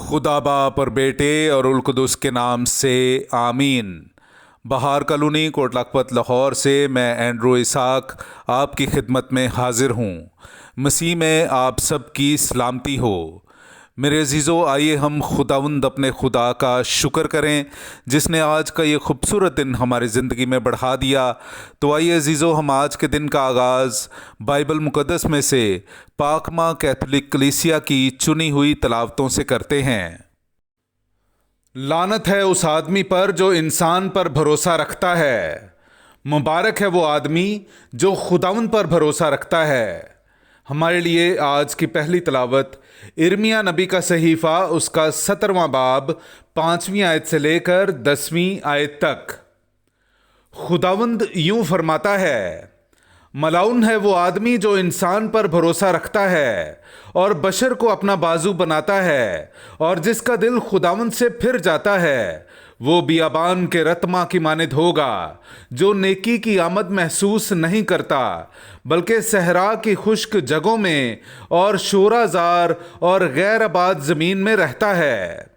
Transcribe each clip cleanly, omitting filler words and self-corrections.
खुदा बाप और बेटे और उल कुदुस के नाम से आमीन। बहार कॉलोनी कोट लखपत लाहौर से मैं एंड्रू इसाक आपकी खिदमत में हाजिर हूँ। मसीह में आप सब की सलामती हो। मेरे अजीज़ों, आइए हम खुदावंद अपने खुदा का शुक्र करें जिसने आज का ये खूबसूरत दिन हमारी ज़िंदगी में बढ़ा दिया। तो आइए अजीज़ों, हम आज के दिन का आगाज़ बाइबल मुक़द्दस में से पाकमा कैथोलिक कलीसिया की चुनी हुई तलावतों से करते हैं। लानत है उस आदमी पर जो इंसान पर भरोसा रखता है। मुबारक है वो आदमी जो खुदावंद पर भरोसा रखता है। हमारे लिए आज की पहली तलावत इर्मिया नबी का सहीफ़ा उसका 17वां बाब 5वीं आयत से लेकर 10वीं आयत तक। खुदावंद यूं फरमाता है, मलाउन है वो आदमी जो इंसान पर भरोसा रखता है और बशर को अपना बाजू बनाता है, और जिसका दिल खुदावंद से फिर जाता है वो बियाबान के रतमा की मानिद होगा, जो नेकी की आमद महसूस नहीं करता बल्कि सहरा की खुश्क जगहों में और शोराजार और गैर आबाद ज़मीन में रहता है।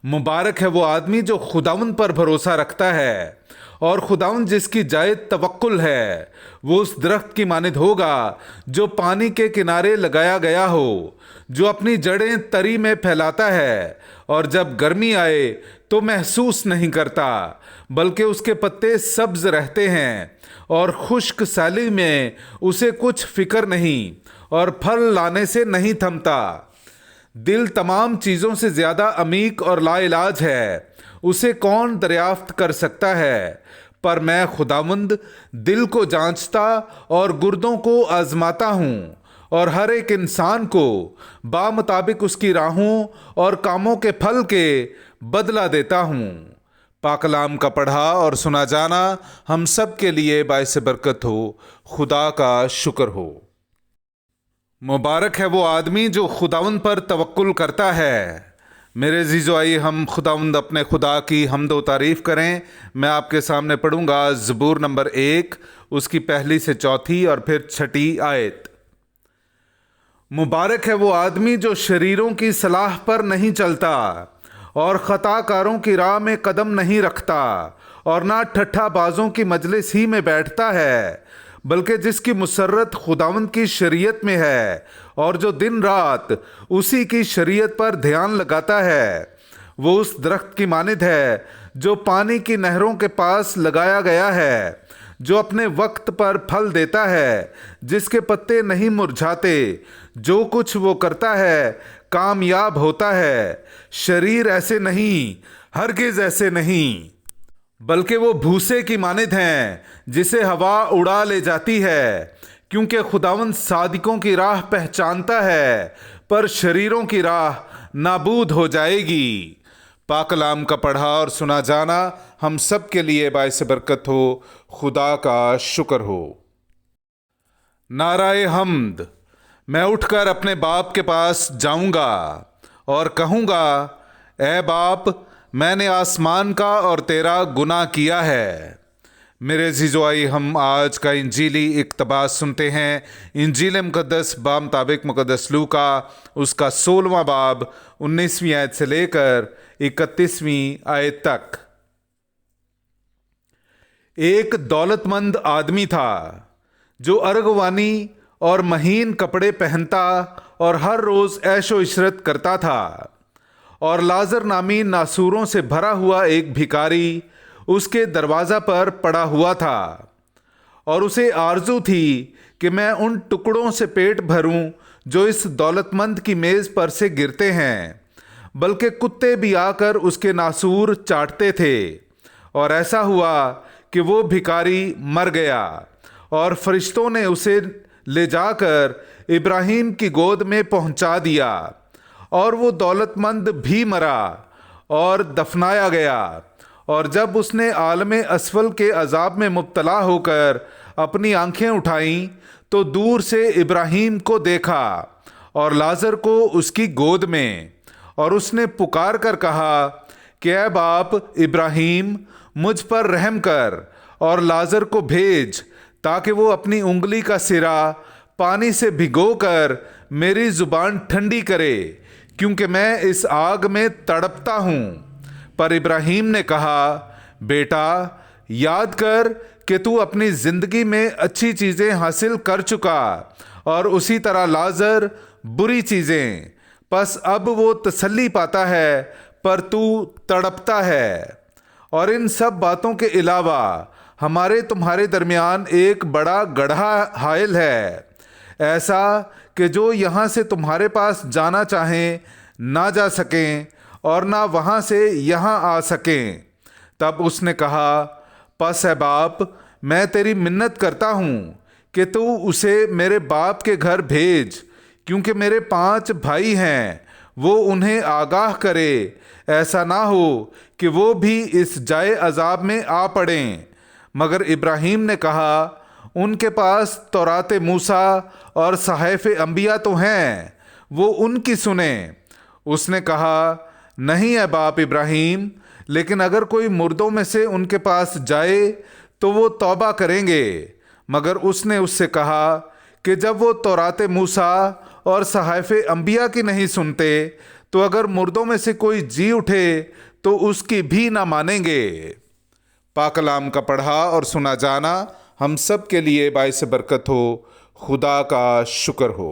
मुबारक है वो आदमी जो खुदावंद पर भरोसा रखता है, और खुदावंद जिसकी जायद तवक्कुल है वो उस दरख्त की मानिद होगा जो पानी के किनारे लगाया गया हो, जो अपनी जड़ें तरी में फैलाता है और जब गर्मी आए तो महसूस नहीं करता बल्कि उसके पत्ते सब्ज रहते हैं, और खुश्क साली में उसे कुछ फिक्र नहीं और फल लाने से नहीं थमता। दिल तमाम चीज़ों से ज़्यादा अमीक और लाइलाज है, उसे कौन दरियाफ्त कर सकता है? पर मैं खुदावंद दिल को जांचता और गुर्दों को आजमाता हूँ, और हर एक इंसान को बामुताबिक उसकी राहों और कामों के फल के बदला देता हूँ। पाकलाम का पढ़ा और सुना जाना हम सब के लिए बाइस बरकत हो। खुदा का शुक्र हो। मुबारक है वो आदमी जो खुदावंद पर तवक्कुल करता है। मेरे अज़ीज़ों, आइए हम खुदावंद अपने खुदा की हम्द व तारीफ़ करें। मैं आपके सामने पढ़ूंगा ज़बूर नंबर 1 उसकी पहली से चौथी और फिर 6ठी आयत। मुबारक है वो आदमी जो शरीरों की सलाह पर नहीं चलता और ख़ताकारों की राह में कदम नहीं रखता, और ना ठट्ठा बाजों की मजलिस ही में बैठता है, बल्कि जिसकी मुसर्रत खुदावंद की शरीयत में है और जो दिन रात उसी की शरीयत पर ध्यान लगाता है। वो उस दरख्त की मानिद है जो पानी की नहरों के पास लगाया गया है, जो अपने वक्त पर फल देता है, जिसके पत्ते नहीं मुरझाते। जो कुछ वो करता है कामयाब होता है। शरीर ऐसे नहीं, हरगिज ऐसे नहीं, बल्कि वो भूसे की मानिद हैं जिसे हवा उड़ा ले जाती है। क्योंकि खुदावंद सादिकों की राह पहचानता है, पर शरीरों की राह नाबूद हो जाएगी। पाकलाम का पढ़ा और सुना जाना हम सब के लिए बाइस बरकत हो। खुदा का शुक्र हो। नाराए हम्द। मैं उठकर अपने बाप के पास जाऊंगा और कहूंगा, ए बाप, मैंने आसमान का और तेरा गुनाह किया है। मेरे अज़ीज़ों, आइए हम आज का इंजीली इक़्तिबास सुनते हैं। इंजील मुक़द्दस बामुताबिक मुक़द्दस लूका उसका 16वां बाब 19वीं आयत से लेकर 31वीं आयत तक। एक दौलतमंद आदमी था जो अरगवानी और महीन कपड़े पहनता और हर रोज़ ऐशो इशरत करता था। और लाजर नामी नासूरों से भरा हुआ एक भिखारी उसके दरवाज़ा पर पड़ा हुआ था, और उसे आरजू थी कि मैं उन टुकड़ों से पेट भरूं जो इस दौलतमंद की मेज़ पर से गिरते हैं, बल्कि कुत्ते भी आकर उसके नासूर चाटते थे। और ऐसा हुआ कि वो भिखारी मर गया, और फरिश्तों ने उसे ले जाकर इब्राहिम की गोद में पहुंचा दिया, और वो दौलतमंद भी मरा और दफनाया गया। और जब उसने आलमे असफल के अजाब में मुब्तला होकर अपनी आंखें उठाईं तो दूर से इब्राहिम को देखा और लाजर को उसकी गोद में, और उसने पुकार कर कहा कि ऐ बाप इब्राहिम, मुझ पर रहम कर और लाजर को भेज, ताकि वो अपनी उंगली का सिरा पानी से भिगोकर मेरी जुबान ठंडी करे, क्योंकि मैं इस आग में तड़पता हूँ۔ पर इब्राहिम ने कहा, बेटा याद कर कि तू अपनी ज़िंदगी में अच्छी चीज़ें हासिल कर चुका और उसी तरह लाजर बुरी चीज़ें, बस अब वो तसल्ली पाता है पर तू तड़पता है। और इन सब बातों के अलावा हमारे तुम्हारे दरमियान एक बड़ा गड्ढा हायल है, ऐसा कि जो यहाँ से तुम्हारे पास जाना चाहें ना जा सकें और ना वहाँ से यहाँ आ सकें। तब उसने कहा, पस है बाप, मैं तेरी मिन्नत करता हूँ कि तू उसे मेरे बाप के घर भेज, क्योंकि मेरे 5 भाई हैं, वो उन्हें आगाह करे, ऐसा ना हो कि वो भी इस जाए अजाब में आ पड़ें। मगर इब्राहिम ने कहा, उनके पास तौरात मूसा और सहाइफ अंबिया तो हैं, वो उनकी सुने। उसने कहा, नहीं है बाप इब्राहिम, लेकिन अगर कोई मुर्दों में से उनके पास जाए तो वो तौबा करेंगे। मगर उसने उससे कहा कि जब वो तौरात मूसा और सहाइफ अंबिया की नहीं सुनते तो अगर मुर्दों में से कोई जी उठे तो उसकी भी ना मानेंगे। पाक कलाम का पढ़ा और सुना जाना हम सब के लिए बाइस बरकत हो। खुदा का शुक्र हो।